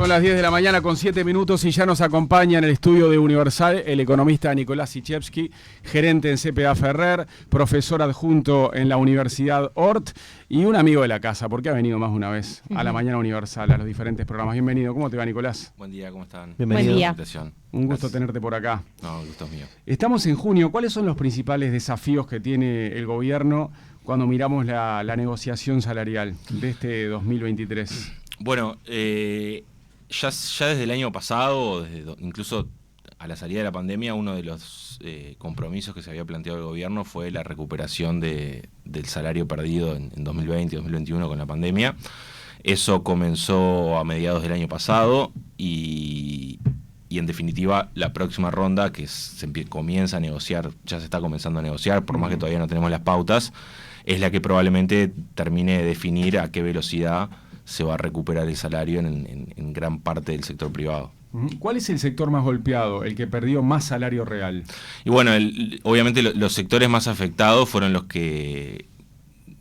Son las 10 de la mañana con 7 minutos y ya nos acompaña en el estudio de Universal el economista Nicolás Sichevsky, gerente en CPA Ferrer, profesor adjunto en la Universidad Ort y un amigo de la casa, porque ha venido más de una vez a la mañana Universal, a los diferentes programas. Bienvenido. ¿Cómo te va, Nicolás? Buen día, ¿cómo están? Bienvenido. Buen día. Un gusto tenerte por acá. No, el gusto es mío. Estamos en junio. ¿Cuáles son los principales desafíos que tiene el gobierno cuando miramos la negociación salarial de este 2023? Bueno, ya desde el año pasado, incluso a la salida de la pandemia, uno de los compromisos que se había planteado el gobierno fue la recuperación del salario perdido en 2020 y 2021 con la pandemia. Eso comenzó a mediados del año pasado y en definitiva la próxima ronda que comienza a negociar, ya se está comenzando a negociar, por más que todavía no tenemos las pautas, es la que probablemente termine de definir a qué velocidad se va a recuperar el salario en gran parte del sector privado. ¿Cuál es el sector más golpeado, el que perdió más salario real? Y bueno, obviamente los sectores más afectados fueron los que,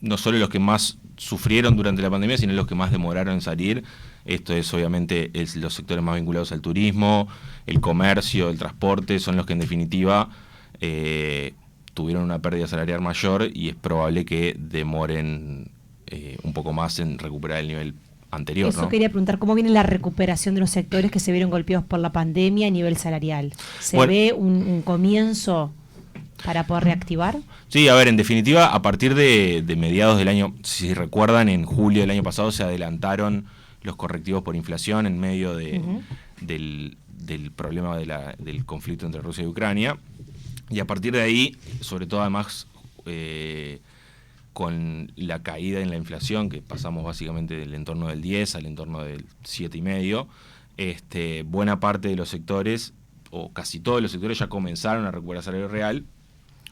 no solo los que más sufrieron durante la pandemia, sino los que más demoraron en salir. Esto es obviamente los sectores más vinculados al turismo, el comercio, el transporte, son los que en definitiva tuvieron una pérdida salarial mayor y es probable que demoren un poco más en recuperar el nivel anterior. Eso ¿no? quería preguntar, ¿cómo viene la recuperación de los sectores que se vieron golpeados por la pandemia a nivel salarial? ¿Se ve un comienzo para poder reactivar? Sí, a ver, en definitiva, a partir de mediados del año, si recuerdan, en julio del año pasado se adelantaron los correctivos por inflación en medio del problema del conflicto entre Rusia y Ucrania. Y a partir de ahí, sobre todo además con la caída en la inflación, que pasamos básicamente del entorno del 10 al entorno del 7,5, buena parte de los sectores, o casi todos los sectores, ya comenzaron a recuperar salario real.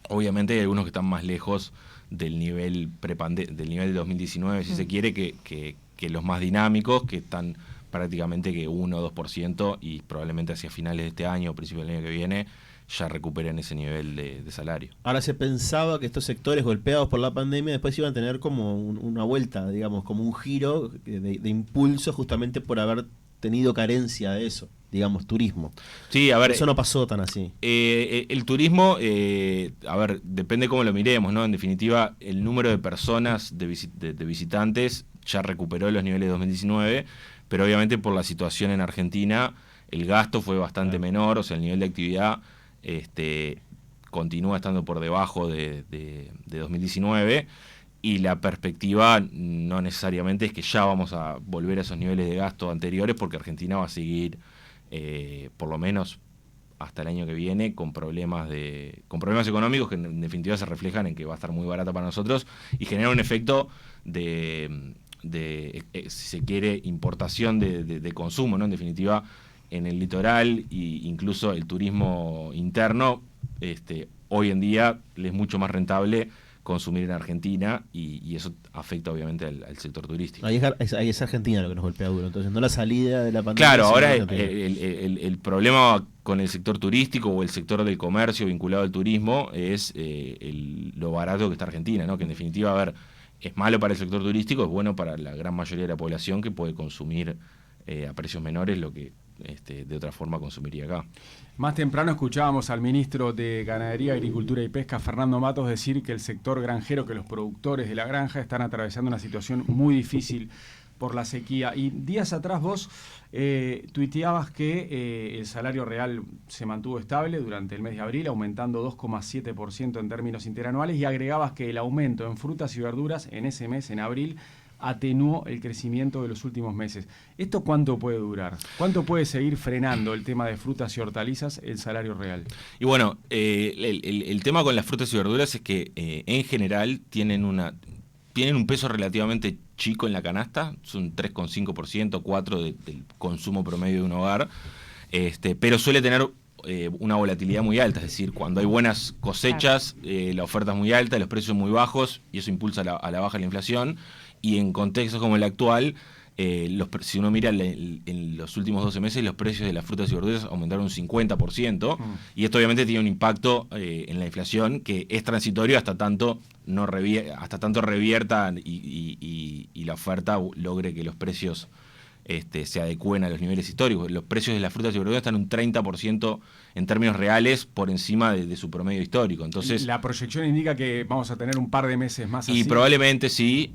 Obviamente hay algunos que están más lejos del nivel del nivel de 2019, si se quiere, que los más dinámicos, que están prácticamente que 1 o 2%, y probablemente hacia finales de este año o principios del año que viene ya recuperen ese nivel de salario. Ahora, se pensaba que estos sectores golpeados por la pandemia después iban a tener como una vuelta, digamos, como un giro de impulso, justamente por haber tenido carencia de eso, digamos, turismo. Sí, a ver, eso no pasó tan así. El turismo, a ver, depende cómo lo miremos, ¿no? En definitiva, el número de personas, de visitantes, ya recuperó los niveles de 2019, pero obviamente por la situación en Argentina, el gasto fue bastante menor, o sea, el nivel de actividad continúa estando por debajo de 2019, y la perspectiva no necesariamente es que ya vamos a volver a esos niveles de gasto anteriores, porque Argentina va a seguir por lo menos hasta el año que viene con problemas económicos que en definitiva se reflejan en que va a estar muy barata para nosotros y genera un efecto de si se quiere, importación de consumo, ¿no? En definitiva, en el litoral e incluso el turismo interno, hoy en día es mucho más rentable consumir en Argentina y eso afecta obviamente al sector turístico. Ahí es Argentina lo que nos golpea duro, entonces no la salida de la pandemia. Claro, ahora el problema con el sector turístico o el sector del comercio vinculado al turismo es lo barato que está Argentina, ¿no? Que en definitiva, a ver, es malo para el sector turístico, es bueno para la gran mayoría de la población que puede consumir a precios menores lo que de otra forma consumiría acá. Más temprano escuchábamos al ministro de Ganadería, Agricultura y Pesca, Fernando Matos, decir que el sector granjero, que los productores de la granja están atravesando una situación muy difícil por la sequía. Y días atrás vos tuiteabas que el salario real se mantuvo estable durante el mes de abril, aumentando 2,7% en términos interanuales, y agregabas que el aumento en frutas y verduras en ese mes, en abril, atenuó el crecimiento de los últimos meses. ¿Esto cuánto puede durar? ¿Cuánto puede seguir frenando el tema de frutas y hortalizas el salario real? Y bueno, el tema con las frutas y verduras es que en general tienen un peso relativamente chico en la canasta, son 3,5%, 4% del consumo promedio de un hogar, pero suele tener una volatilidad muy alta, es decir, cuando hay buenas cosechas, la oferta es muy alta, los precios muy bajos, y eso impulsa a la baja la inflación. Y en contextos como el actual, si uno mira en los últimos 12 meses, los precios de las frutas y verduras aumentaron un 50%, y esto obviamente tiene un impacto en la inflación que es transitorio hasta tanto revierta y la oferta logre que los precios se adecúen a los niveles históricos. Los precios de las frutas y verduras están un 30% en términos reales por encima de su promedio histórico. Entonces, la proyección indica que vamos a tener un par de meses más así. Y probablemente sí.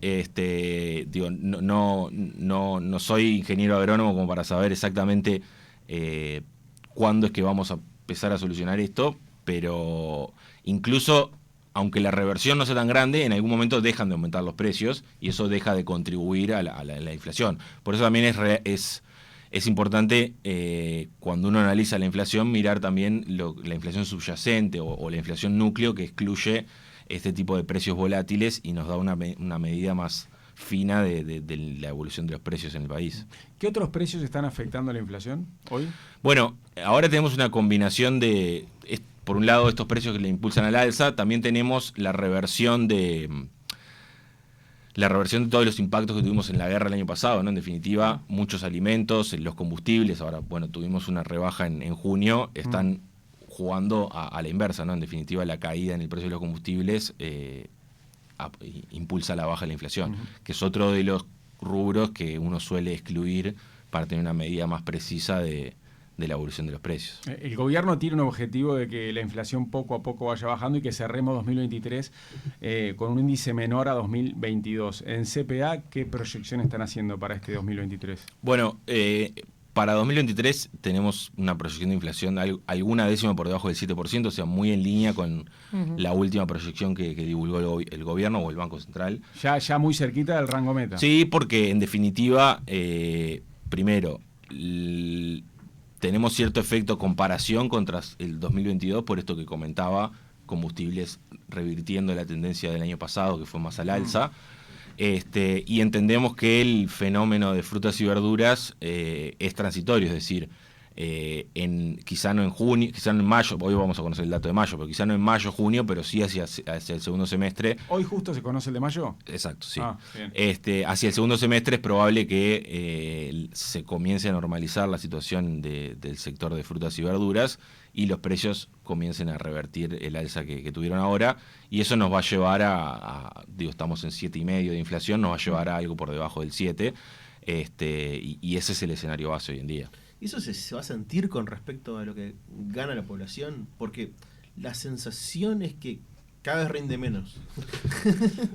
Digo, no soy ingeniero agrónomo como para saber exactamente cuándo es que vamos a empezar a solucionar esto, pero incluso aunque la reversión no sea tan grande, en algún momento dejan de aumentar los precios y eso deja de contribuir a la inflación. Por eso también es importante, cuando uno analiza la inflación, mirar también la inflación subyacente o la inflación núcleo, que excluye este tipo de precios volátiles y nos da una medida más fina de la evolución de los precios en el país. ¿Qué otros precios están afectando la inflación hoy? Bueno, ahora tenemos una combinación de... Por un lado, estos precios que le impulsan al alza, también tenemos la reversión de todos los impactos que tuvimos en la guerra el año pasado, ¿no? En definitiva, muchos alimentos, los combustibles, ahora, bueno, tuvimos una rebaja en junio, están jugando a la inversa, ¿no? En definitiva, la caída en el precio de los combustibles impulsa la baja de la inflación, que es otro de los rubros que uno suele excluir para tener una medida más precisa de la evolución de los precios. El gobierno tiene un objetivo de que la inflación poco a poco vaya bajando y que cerremos 2023 con un índice menor a 2022. En CPA, ¿qué proyección están haciendo para este 2023? Bueno, para 2023 tenemos una proyección de inflación alguna décima por debajo del 7%, o sea, muy en línea con la última proyección que divulgó el gobierno o el Banco Central. Ya muy cerquita del rango meta. Sí, porque en definitiva, primero, tenemos cierto efecto comparación contra el 2022, por esto que comentaba, combustibles revirtiendo la tendencia del año pasado, que fue más al alza. Y entendemos que el fenómeno de frutas y verduras es transitorio, es decir, quizá no en junio, quizá no en mayo, hoy vamos a conocer el dato de mayo, pero quizá no en mayo, junio, pero sí hacia el segundo semestre. ¿Hoy justo se conoce el de mayo? Exacto, sí. Bien. Hacia el segundo semestre es probable que se comience a normalizar la situación del sector de frutas y verduras y los precios comiencen a revertir el alza que tuvieron ahora, y eso nos va a llevar estamos en 7,5 de inflación, nos va a llevar a algo por debajo del 7, y ese es el escenario base hoy en día. ¿Y eso se va a sentir con respecto a lo que gana la población? Porque la sensación es que cada vez rinde menos.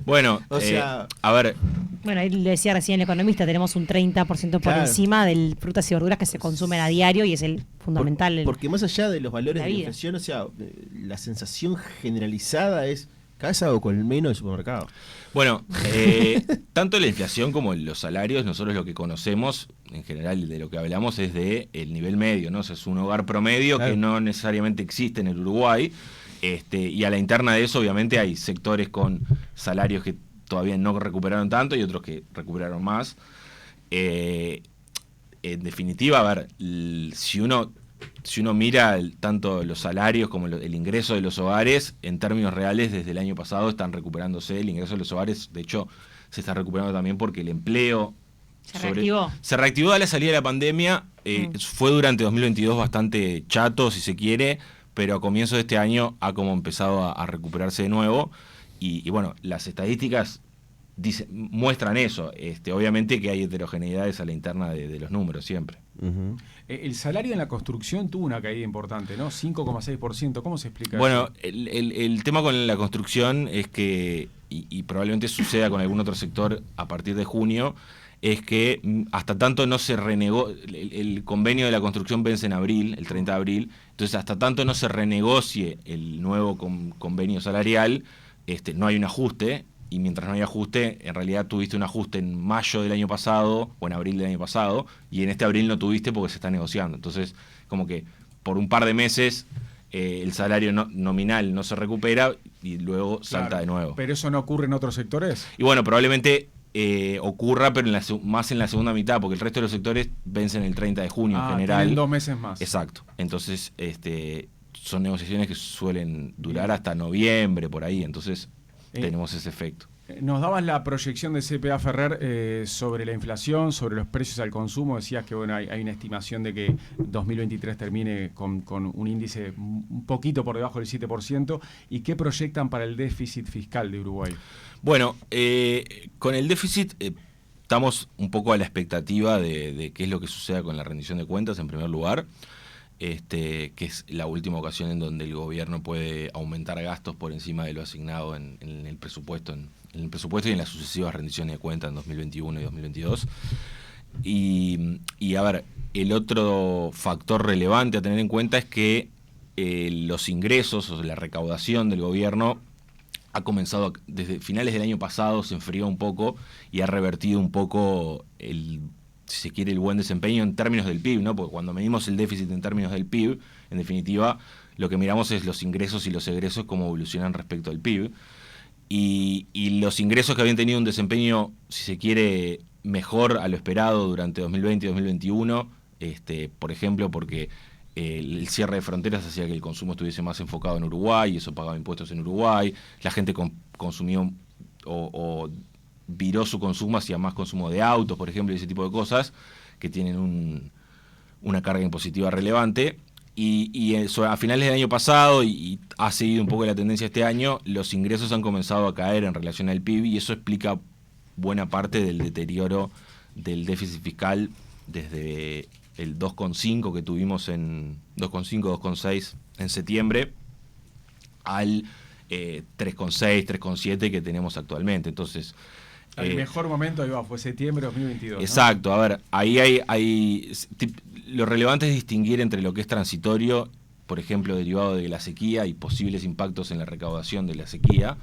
Bueno, o sea, a ver... Bueno, ahí le decía recién el economista, tenemos un 30% por encima de frutas y verduras que se consumen a diario y es el fundamental. Porque más allá de los valores de inflación, o sea, la sensación generalizada es cada vez hago con menos del supermercado. Bueno, tanto la inflación como los salarios, nosotros lo que conocemos, en general de lo que hablamos, es de el nivel medio, ¿no? O sea, es un hogar promedio que no necesariamente existe en el Uruguay, y a la interna de eso, obviamente, hay sectores con salarios que todavía no recuperaron tanto y otros que recuperaron más. En definitiva, a ver, si uno mira tanto los salarios como el ingreso de los hogares, en términos reales, desde el año pasado están recuperándose. El ingreso de los hogares, de hecho, se está recuperando también porque el empleo se reactivó a la salida de la pandemia. Fue durante 2022 bastante chato, si se quiere, pero a comienzos de este año ha como empezado a recuperarse de nuevo. Y bueno, las estadísticas muestran eso. Obviamente que hay heterogeneidades a la interna de los números siempre. El salario en la construcción tuvo una caída importante, ¿no? 5,6%. ¿Cómo se explica bueno, eso? El tema con la construcción es que, y probablemente suceda con algún otro sector a partir de junio, es que hasta tanto no se renegó, el convenio de la construcción vence en abril, el 30 de abril, entonces hasta tanto no se renegocie el nuevo convenio salarial, no hay un ajuste, y mientras no hay ajuste, en realidad tuviste un ajuste en mayo del año pasado o en abril del año pasado, y en este abril no tuviste porque se está negociando. Entonces, como que por un par de meses el salario nominal no se recupera y luego salta de nuevo. ¿Pero eso no ocurre en otros sectores? Y bueno, probablemente ocurra, pero más en la segunda mitad, porque el resto de los sectores vencen el 30 de junio en general. Tienen 2 meses más. Exacto. Entonces, son negociaciones que suelen durar hasta noviembre, por ahí. Entonces, tenemos ese efecto. Nos dabas la proyección de CPA Ferrer sobre la inflación, sobre los precios al consumo. Decías que bueno, hay una estimación de que 2023 termine con un índice un poquito por debajo del 7%. ¿Y qué proyectan para el déficit fiscal de Uruguay? Bueno, con el déficit estamos un poco a la expectativa de qué es lo que suceda con la rendición de cuentas, en primer lugar, que es la última ocasión en donde el gobierno puede aumentar gastos por encima de lo asignado en el presupuesto, en el presupuesto y en las sucesivas rendiciones de cuentas en 2021 y 2022. Y a ver, el otro factor relevante a tener en cuenta es que los ingresos, o sea, la recaudación del gobierno ha comenzado desde finales del año pasado, se enfrió un poco y ha revertido un poco si se quiere, el buen desempeño en términos del PIB, ¿no? Porque cuando medimos el déficit en términos del PIB, en definitiva, lo que miramos es los ingresos y los egresos, cómo evolucionan respecto al PIB. Y los ingresos que habían tenido un desempeño, si se quiere, mejor a lo esperado durante 2020 y 2021, por ejemplo, porque el cierre de fronteras hacía que el consumo estuviese más enfocado en Uruguay, y eso pagaba impuestos en Uruguay, la gente consumió o viró su consumo hacia más consumo de autos, por ejemplo, y ese tipo de cosas que tienen una carga impositiva relevante. Y a finales del año pasado, y ha seguido un poco la tendencia este año, los ingresos han comenzado a caer en relación al PIB, y eso explica buena parte del deterioro del déficit fiscal desde el 2,5 que tuvimos en 2,6 en septiembre al 3,6, 3,7 que tenemos actualmente. Entonces, el mejor momento fue septiembre de 2022. Exacto, ¿no? A ver, ahí lo relevante es distinguir entre lo que es transitorio, por ejemplo, derivado de la sequía y posibles impactos en la recaudación de la sequía,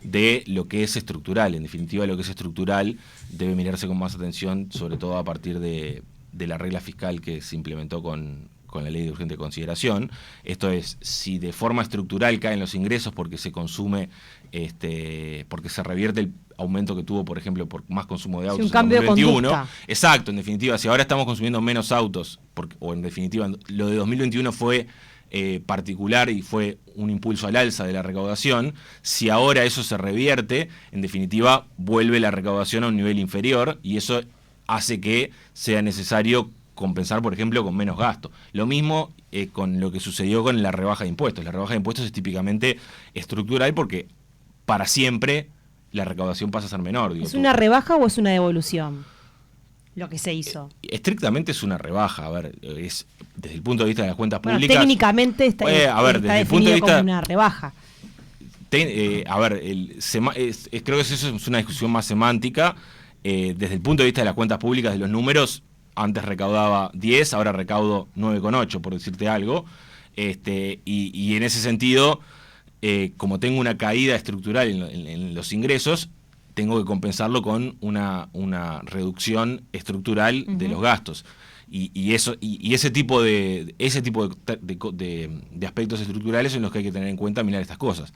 de lo que es estructural. En definitiva, lo que es estructural debe mirarse con más atención, sobre todo a partir de la regla fiscal que se implementó con la ley de urgente consideración. Esto es, si de forma estructural caen los ingresos porque se consume, porque se revierte el aumento que tuvo, por ejemplo, por más consumo de autos un cambio en 2021. de conducta. Exacto, en definitiva, si ahora estamos consumiendo menos autos, o en definitiva, lo de 2021 fue particular y fue un impulso al alza de la recaudación, si ahora eso se revierte, en definitiva, vuelve la recaudación a un nivel inferior, y eso hace que sea necesario compensar, por ejemplo, con menos gasto. Lo mismo con lo que sucedió con la rebaja de impuestos. La rebaja de impuestos es típicamente estructural porque para siempre la recaudación pasa a ser menor. ¿Es una rebaja o es una devolución lo que se hizo? Estrictamente es una rebaja. A ver, es desde el punto de vista de las cuentas públicas. Técnicamente está desde el punto de vista, como una rebaja. Creo que eso es una discusión más semántica. Desde el punto de vista de las cuentas públicas, de los números, antes recaudaba 10, ahora recaudo 9,8, por decirte algo. Y en ese sentido, como tengo una caída estructural en los ingresos, tengo que compensarlo con una reducción estructural de los gastos. Y ese tipo de aspectos estructurales son los que hay que tener en cuenta, mirar estas cosas.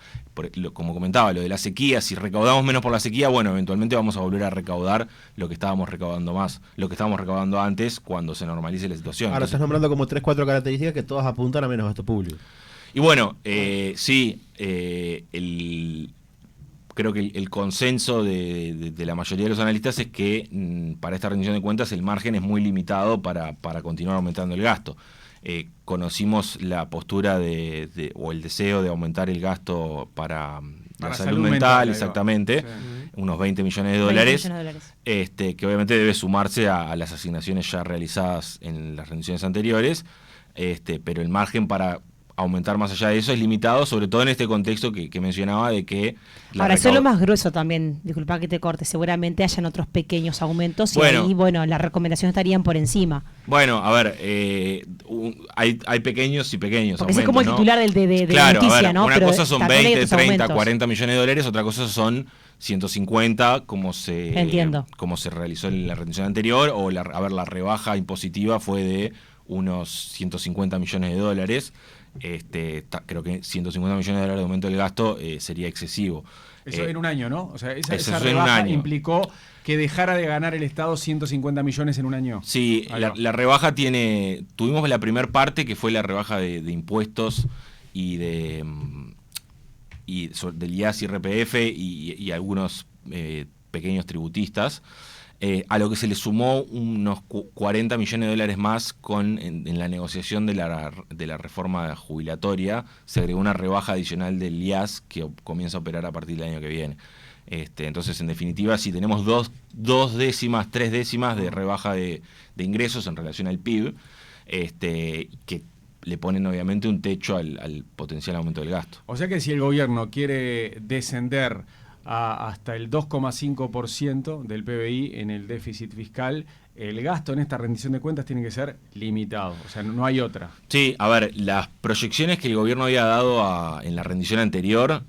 Como comentaba, lo de la sequía, si recaudamos menos por la sequía, bueno, eventualmente vamos a volver a recaudar lo que estábamos recaudando antes, cuando se normalice la situación. Ahora estás nombrando como 3-4 características que todas apuntan a menos gasto público. Y bueno, sí, creo que el consenso de la mayoría de los analistas es que para esta rendición de cuentas el margen es muy limitado para continuar aumentando el gasto. Conocimos la postura o el deseo de aumentar el gasto para la salud mental, exactamente, sí. Unos 20 millones de dólares, que obviamente debe sumarse a las asignaciones ya realizadas en las rendiciones anteriores, pero el margen para aumentar más allá de eso es limitado, sobre todo en este contexto que mencionaba de que... Ahora, eso es lo más grueso también, disculpa que te corte, seguramente hayan otros pequeños aumentos y ahí, las recomendaciones estarían por encima. Bueno, a ver, hay pequeños y pequeños porque aumentos, es como el titular de claro, noticia, a ver, ¿no? Una pero cosa son 20, 30, aumentos. 40 millones de dólares, otra cosa son 150, como se realizó en la rendición anterior, o la rebaja impositiva fue de unos 150 millones de dólares. Creo que 150 millones de dólares de aumento del gasto sería excesivo. Eso en un año, ¿no? O sea, esa rebaja implicó que dejara de ganar el Estado 150 millones en un año. Sí, la rebaja tuvimos la primera parte que fue la rebaja de impuestos y del IAS y RPF y algunos pequeños tributistas. a lo que se le sumó unos 40 millones de dólares más en la negociación de la reforma jubilatoria. Se agregó una rebaja adicional del IAS que comienza a operar a partir del año que viene. Entonces, en definitiva, si tenemos tres décimas de rebaja de ingresos en relación al PIB, que le ponen obviamente un techo al potencial aumento del gasto. O sea que si el gobierno quiere descender hasta el 2,5% del PBI en el déficit fiscal, el gasto en esta rendición de cuentas tiene que ser limitado, o sea, no hay otra. Sí, a ver, las proyecciones que el gobierno había dado en la rendición anterior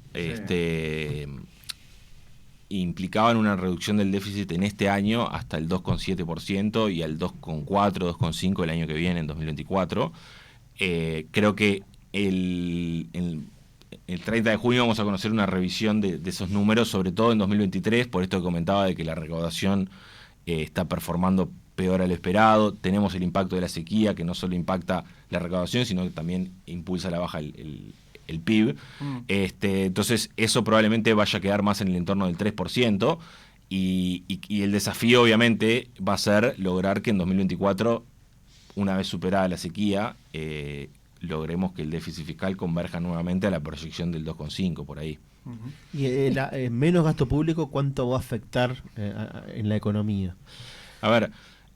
implicaban una reducción del déficit en este año hasta el 2,7% y al 2,4, 2,5 el año que viene, en 2024. Creo que el 30 de junio vamos a conocer una revisión de esos números, sobre todo en 2023, por esto que comentaba de que la recaudación está performando peor a lo esperado. Tenemos el impacto de la sequía, que no solo impacta la recaudación, sino que también impulsa a la baja el PIB. Entonces eso probablemente vaya a quedar más en el entorno del 3%, y el desafío obviamente va a ser lograr que en 2024, una vez superada la sequía, logremos que el déficit fiscal converja nuevamente a la proyección del 2,5 por ahí. Y menos gasto público, ¿cuánto va a afectar en la economía? A ver,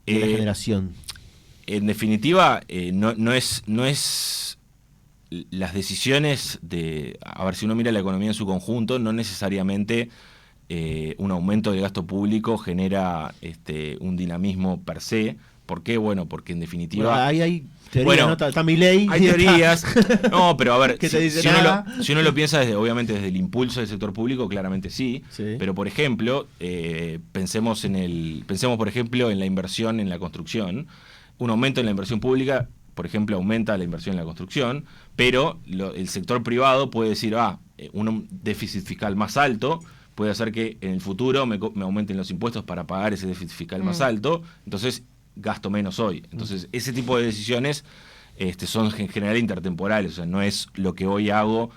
la generación. En definitiva, no es las decisiones de, a ver, si uno mira la economía en su conjunto, no necesariamente un aumento del gasto público genera un dinamismo per se. ¿Por qué? Bueno, porque en definitiva... Bueno, hay teorías, ¿no? Está Milei. Hay teorías. No, pero a ver, si uno lo piensa obviamente desde el impulso del sector público, claramente sí. Pero, por ejemplo, pensemos por ejemplo en la inversión en la construcción. Un aumento en la inversión pública, por ejemplo, aumenta la inversión en la construcción, pero el sector privado puede decir, un déficit fiscal más alto puede hacer que en el futuro me aumenten los impuestos para pagar ese déficit fiscal más alto, entonces gasto menos hoy. Entonces, ese tipo de decisiones son en general intertemporales, o sea, no es lo que hoy hago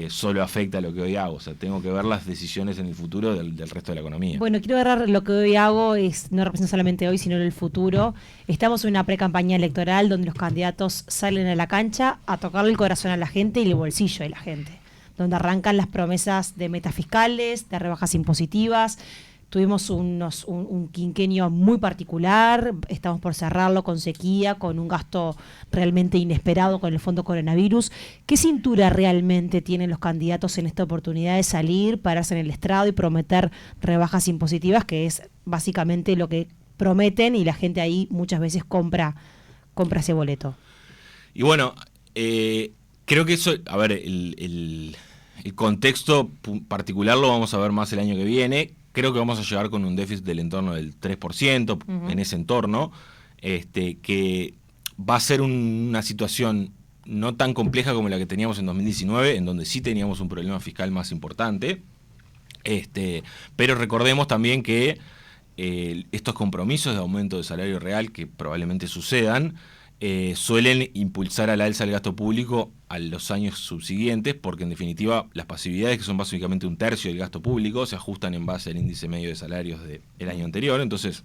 solo afecta a lo que hoy hago, o sea, tengo que ver las decisiones en el futuro del resto de la economía. Bueno, quiero agarrar lo que hoy hago, no representa solamente hoy, sino en el futuro. Estamos en una pre-campaña electoral donde los candidatos salen a la cancha a tocarle el corazón a la gente y el bolsillo de la gente, donde arrancan las promesas de metas fiscales, de rebajas impositivas. Tuvimos un quinquenio muy particular, estamos por cerrarlo con sequía, con un gasto realmente inesperado con el fondo coronavirus. ¿Qué cintura realmente tienen los candidatos en esta oportunidad de salir, pararse en el estrado y prometer rebajas impositivas, que es básicamente lo que prometen y la gente ahí muchas veces compra ese boleto? Y bueno, creo que eso, a ver, el contexto particular lo vamos a ver más el año que viene. Creo que vamos a llegar con un déficit del entorno del 3%, en ese entorno, que va a ser una situación no tan compleja como la que teníamos en 2019, en donde sí teníamos un problema fiscal más importante. Pero recordemos también que estos compromisos de aumento de salario real, que probablemente sucedan, suelen impulsar al alza el gasto público a los años subsiguientes, porque en definitiva las pasividades, que son básicamente un tercio del gasto público, se ajustan en base al índice medio de salarios del año anterior. Entonces,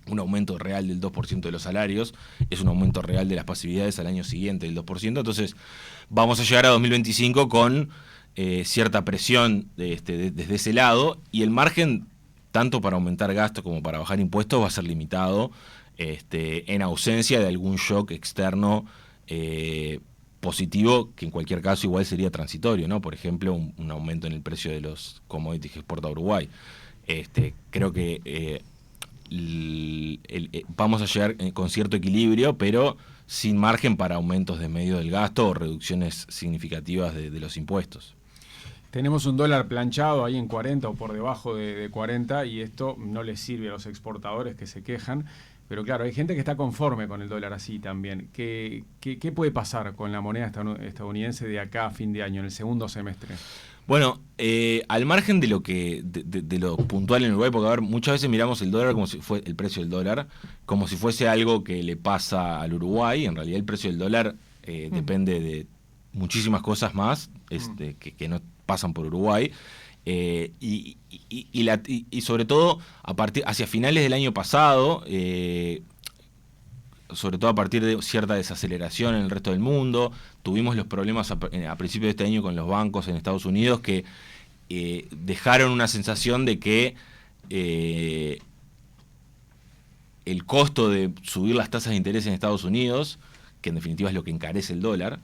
un aumento real del 2% de los salarios es un aumento real de las pasividades al año siguiente del 2%. Entonces, vamos a llegar a 2025 con cierta presión desde ese lado, y el margen, tanto para aumentar gastos como para bajar impuestos, va a ser limitado, en ausencia de algún shock externo positivo, que en cualquier caso igual sería transitorio, ¿no? Por ejemplo, un aumento en el precio de los commodities que exporta Uruguay. Creo que vamos a llegar con cierto equilibrio, pero sin margen para aumentos de medio del gasto o reducciones significativas de los impuestos. Tenemos un dólar planchado ahí en 40 o por debajo de 40, y esto no les sirve a los exportadores que se quejan. Pero claro, hay gente que está conforme con el dólar así también. ¿Qué puede pasar con la moneda estadounidense de acá a fin de año, en el segundo semestre? Bueno, al margen de lo puntual en Uruguay, porque a ver, muchas veces miramos el dólar como si fuese el precio del dólar, como si fuese algo que le pasa al Uruguay. En realidad el precio del dólar depende de muchísimas cosas más que no pasan por Uruguay. Y sobre todo hacia finales del año pasado, sobre todo a partir de cierta desaceleración en el resto del mundo, tuvimos los problemas a principios de este año con los bancos en Estados Unidos que dejaron una sensación de que el costo de subir las tasas de interés en Estados Unidos, que en definitiva es lo que encarece el dólar,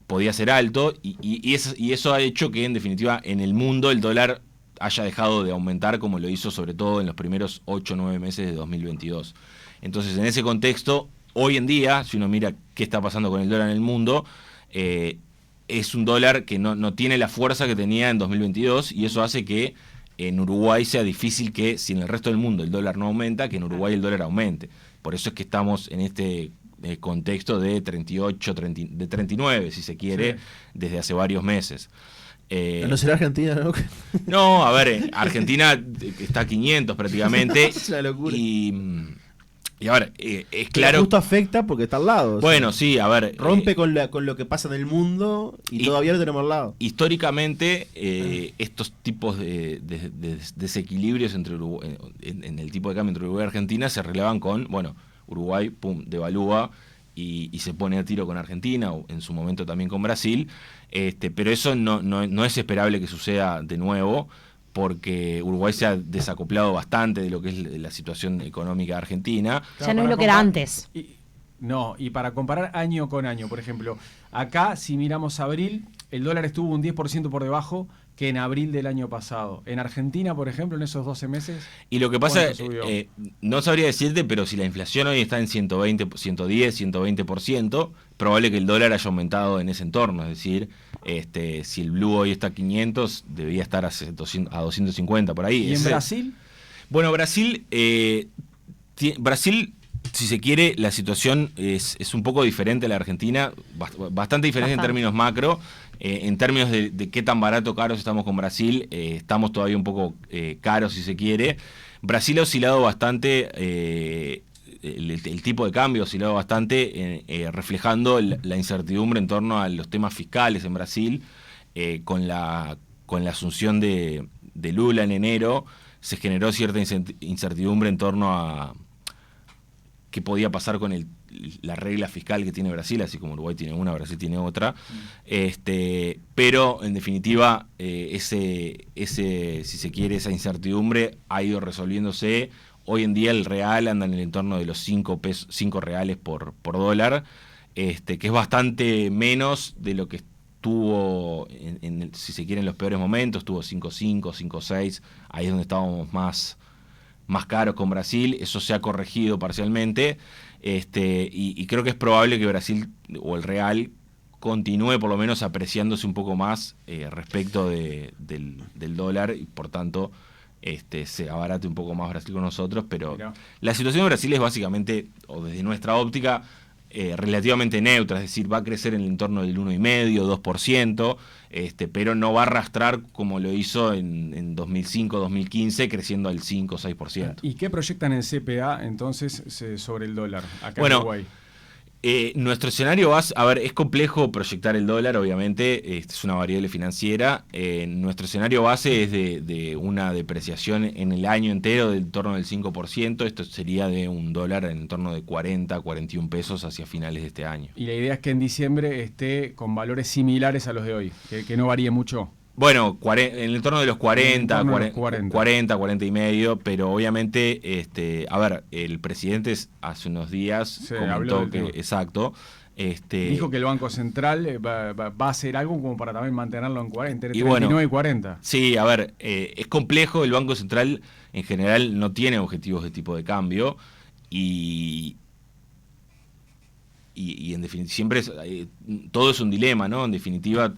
podía ser alto y eso ha hecho que en definitiva en el mundo el dólar haya dejado de aumentar como lo hizo sobre todo en los primeros 8 o 9 meses de 2022. Entonces en ese contexto, hoy en día, si uno mira qué está pasando con el dólar en el mundo, es un dólar que no tiene la fuerza que tenía en 2022 y eso hace que en Uruguay sea difícil que, si en el resto del mundo el dólar no aumenta, que en Uruguay el dólar aumente. Por eso es que estamos en este contexto de 38, de 39, si se quiere, desde hace varios meses. ¿No será Argentina, no? No, a ver, Argentina está a 500 prácticamente. Es una locura. Y a ver, es claro. Justo afecta porque está al lado. Bueno, sí, a ver. Rompe con lo que pasa en el mundo y todavía lo tenemos al lado. Históricamente, estos tipos de desequilibrios entre en el tipo de cambio entre Uruguay y Argentina se relevan con, bueno, Uruguay, pum, devalúa y se pone a tiro con Argentina, o en su momento también con Brasil. Pero eso no es esperable que suceda de nuevo, porque Uruguay se ha desacoplado bastante de lo que es la situación económica de Argentina. Ya no es lo que era antes. Y para comparar año con año, por ejemplo, acá si miramos abril, el dólar estuvo un 10% por debajo que en abril del año pasado. En Argentina, por ejemplo, en esos 12 meses... Y lo que pasa, no sabría decirte, pero si la inflación hoy está en 110, 120%, probable que el dólar haya aumentado en ese entorno. Es decir, si el blue hoy está a 500, debería estar a 250 por ahí. ¿Y en Brasil? Bueno, Brasil, si se quiere, la situación es un poco diferente a la Argentina, bastante diferente en términos macro. En términos de qué tan barato o caros estamos con Brasil, estamos todavía un poco caros si se quiere. Brasil ha oscilado bastante, el tipo de cambio ha oscilado bastante, reflejando la incertidumbre en torno a los temas fiscales en Brasil. Con la asunción de Lula en enero, se generó cierta incertidumbre en torno a qué podía pasar con la regla fiscal que tiene Brasil, así como Uruguay tiene una, Brasil tiene otra. Pero en definitiva, si se quiere, esa incertidumbre ha ido resolviéndose. Hoy en día el real anda en el entorno de los 5 reales por dólar, que es bastante menos de lo que estuvo, si se quiere, en los peores momentos. Estuvo 5.5, 5.6, ahí es donde estábamos más caros con Brasil. Eso se ha corregido parcialmente, y creo que es probable que Brasil o el real continúe por lo menos apreciándose un poco más respecto del dólar, y por tanto se abarate un poco más Brasil con nosotros. Pero la situación de Brasil es básicamente, o desde nuestra óptica, relativamente neutra, es decir, va a crecer en el entorno del 1,5%, 2%, pero no va a arrastrar como lo hizo en 2005, 2015, creciendo al 5 o 6%. ¿Y qué proyectan en CPA entonces sobre el dólar acá en Uruguay? Nuestro escenario es complejo proyectar el dólar, obviamente, es una variable financiera. Nuestro escenario base es de una depreciación en el año entero del torno del 5%. Esto sería de un dólar en torno de 40, 41 pesos hacia finales de este año. Y la idea es que en diciembre esté con valores similares a los de hoy, que no varíe mucho. Bueno, en el entorno de los 40 y medio, pero obviamente, el presidente hace unos días comentó que, exacto, dijo que el Banco Central va a hacer algo como para también mantenerlo en 40, entre 39 y 40. Sí, es complejo. El Banco Central en general no tiene objetivos de tipo de cambio y en definitiva siempre todo es un dilema, ¿no? En definitiva,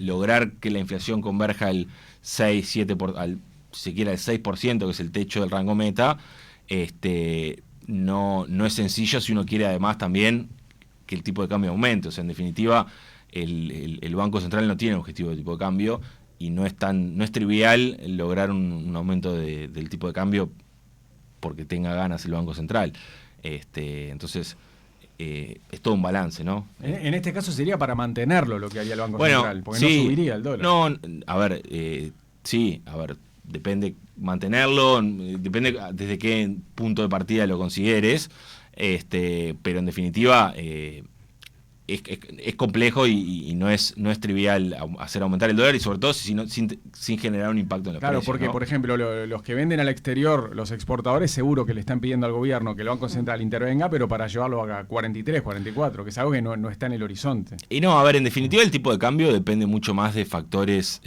lograr que la inflación converja al 6-7%, si se quiere al 6%, que es el techo del rango meta, no es sencillo si uno quiere además también que el tipo de cambio aumente. O sea, en definitiva, el Banco Central no tiene objetivo de tipo de cambio y no es trivial lograr un aumento del tipo de cambio porque tenga ganas el Banco Central. Entonces, es todo un balance, ¿no? En este caso sería para mantenerlo lo que haría el Banco Bueno, Central, porque sí, no subiría el dólar. No, a ver, sí, a ver, depende mantenerlo, depende desde qué punto de partida lo consideres, pero en definitiva es complejo y no es trivial hacer aumentar el dólar, y sobre todo sin generar un impacto en los Claro, precios, porque ¿no? por ejemplo los que venden al exterior, los exportadores, seguro que le están pidiendo al gobierno que el Banco Central intervenga, pero para llevarlo a 43, 44, que es algo que no está en el horizonte. Y no, a ver, en definitiva el tipo de cambio depende mucho más de factores,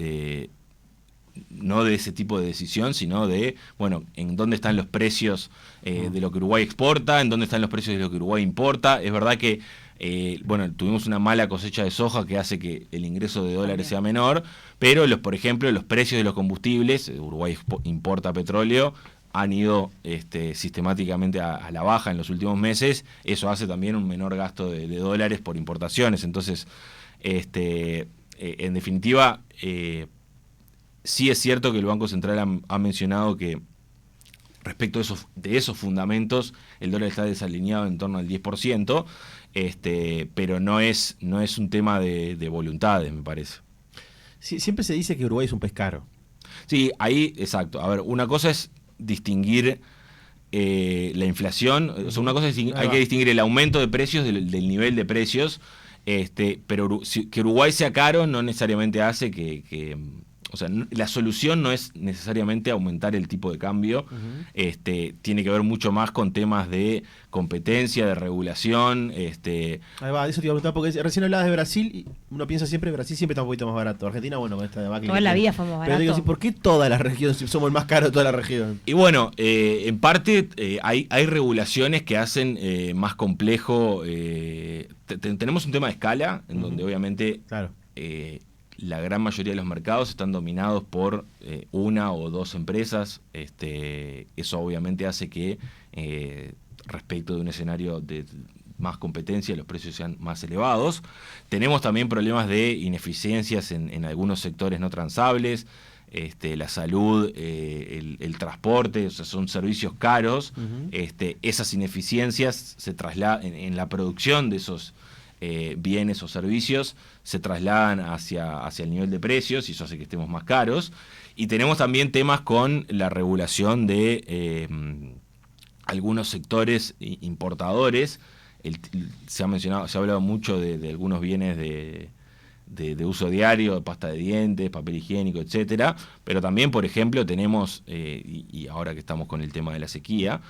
no de ese tipo de decisión, sino de, bueno, en dónde están los precios de lo que Uruguay exporta, en dónde están los precios de lo que Uruguay importa. Es verdad que, tuvimos una mala cosecha de soja que hace que el ingreso de dólares sea menor, pero por ejemplo, los precios de los combustibles, Uruguay importa petróleo, han ido sistemáticamente a la baja en los últimos meses. Eso hace también un menor gasto de dólares por importaciones. Entonces, en definitiva, sí es cierto que el Banco Central ha mencionado que respecto de esos fundamentos el dólar está desalineado en torno al 10%, pero no es un tema de voluntades, me parece. Sí, siempre se dice que Uruguay es un pez caro. Sí, ahí, exacto. A ver, una cosa es distinguir la inflación, o sea, una cosa es hay que distinguir el aumento de precios del nivel de precios, pero que Uruguay sea caro no necesariamente hace o sea, la solución no es necesariamente aumentar el tipo de cambio. Tiene que ver mucho más con temas de competencia, de regulación. Ahí va, de eso te iba a preguntar, porque recién hablabas de Brasil y uno piensa siempre, Brasil siempre está un poquito más barato. Argentina, bueno, con esta debacle. Toda la vida fue más barato. Pero digo, ¿por qué toda la región, si somos el más caro de toda la región? Y bueno, en parte hay regulaciones que hacen más complejo. Tenemos un tema de escala, en donde obviamente Claro. la gran mayoría de los mercados están dominados por una o dos empresas. Eso obviamente hace que respecto de un escenario de más competencia los precios sean más elevados. Tenemos también problemas de ineficiencias en algunos sectores no transables, la salud, el transporte, o sea, son servicios caros. Esas ineficiencias se trasladan en la producción de esos bienes o servicios, se trasladan hacia el nivel de precios, y eso hace que estemos más caros. Y tenemos también temas con la regulación de algunos sectores importadores. Se ha hablado mucho de algunos bienes de uso diario, pasta de dientes, papel higiénico, etcétera, pero también, por ejemplo, tenemos, y ahora que estamos con el tema de la sequía,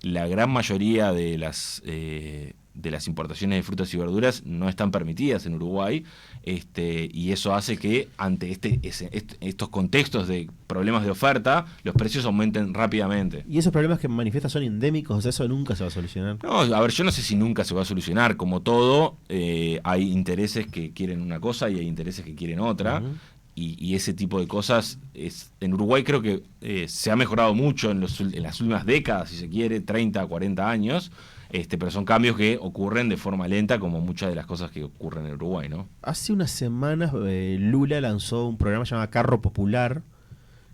la gran mayoría de las importaciones de frutas y verduras no están permitidas en Uruguay, y eso hace que ante estos contextos de problemas de oferta, los precios aumenten rápidamente. ¿Y esos problemas que manifiesta son endémicos? O sea, eso nunca se va a solucionar. No, a ver, yo no sé si nunca se va a solucionar. Como todo, hay intereses que quieren una cosa y hay intereses que quieren otra. Y ese tipo de cosas, en Uruguay creo que se ha mejorado mucho en las últimas décadas, si se quiere, 30, 40 años. Pero son cambios que ocurren de forma lenta, como muchas de las cosas que ocurren en Uruguay, ¿no? Hace unas semanas Lula lanzó un programa llamado Carro Popular,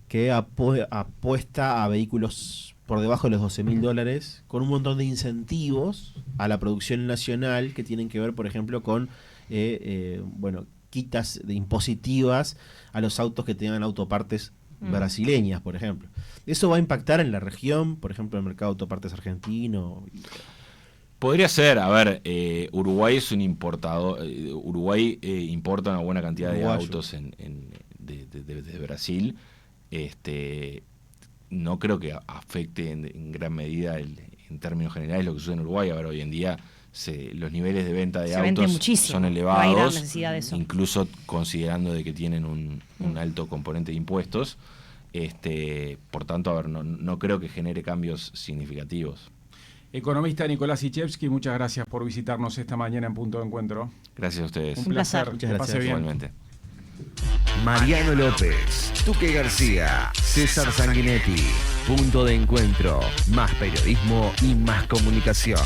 que apuesta a vehículos por debajo de los $12.000, con un montón de incentivos a la producción nacional que tienen que ver, por ejemplo, con quitas de impositivas a los autos que tengan autopartes brasileñas, por ejemplo. ¿Eso va a impactar en la región, por ejemplo, en el mercado de autopartes argentino? Podría ser, a ver, Uruguay es un importador, Uruguay importa una buena cantidad de autos de Brasil. No creo que afecte en gran medida en términos generales lo que sucede en Uruguay. A ver, hoy en día los niveles de venta de autos son elevados, incluso considerando de que tienen un alto componente de impuestos. Por tanto, a ver, no creo que genere cambios significativos. Economista Nicolás Ichevsky, muchas gracias por visitarnos esta mañana en Punto de Encuentro. Gracias a ustedes. Un placer. Muchas que gracias. pase bien. Igualmente. Mariano López, Tuque García, César Sanguinetti. Punto de Encuentro. Más periodismo y más comunicación.